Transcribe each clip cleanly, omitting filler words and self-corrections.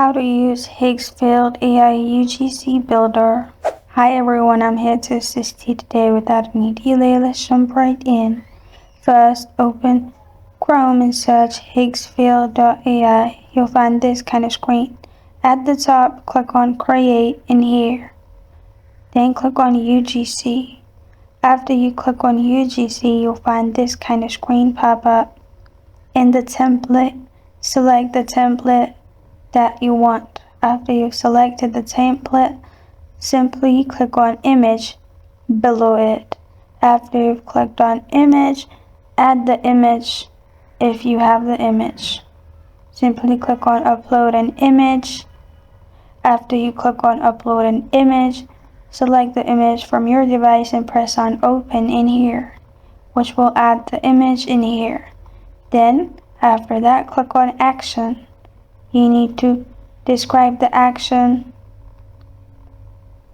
How to use Higgsfield AI UGC Builder. Hi everyone, I'm here to assist you today without any delay. Let's jump right in. First, open Chrome and search Higgsfield.ai. You'll find this kind of screen. At the top, click on Create in here. Then click on UGC. After you click on UGC, you'll find this kind of screen pop up. In the template, select the template that you want. After you've selected the template, simply click on Image below it. After you've clicked on Image, add the image if you have the image. Simply click on Upload an image. After you click on Upload an image, select the image from your device and press on Open in here, which will add the image in here. Then, after that, click on Action. You need to describe the action,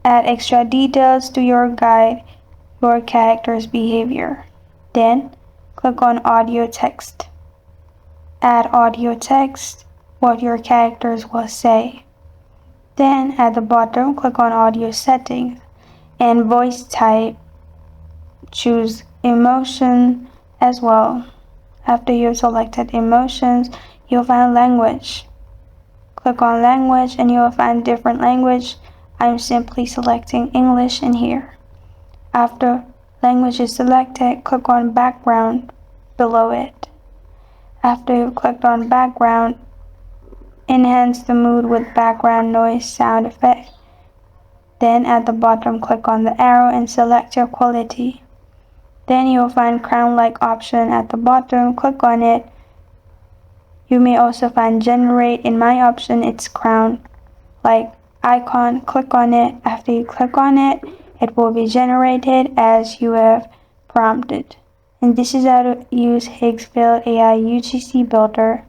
add extra details to your guide your character's behavior. Then, click on Audio Text. Add audio text, what your characters will say. Then, at the bottom, click on Audio Settings and Voice Type. Choose Emotion as well. After you've selected Emotions, you'll find Language. Click on Language and you will find different language. I'm simply selecting English in here. After language is selected, click on Background below it. After you've clicked on Background, enhance the mood with background noise sound effect. Then at the bottom, click on the arrow and select your quality. Then you'll find crown-like option at the bottom. Click on it. You may also find generate. In my option, it's crown like icon. Click on it. After you click on it, it will be generated as you have prompted. And this is how to use Higgsfield AI UGC Builder.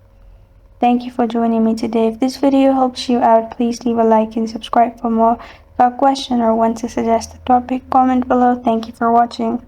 Thank you for joining me today. If this video helps you out, please leave a like and subscribe for more. If you have a question or want to suggest a topic, comment below. Thank you for watching.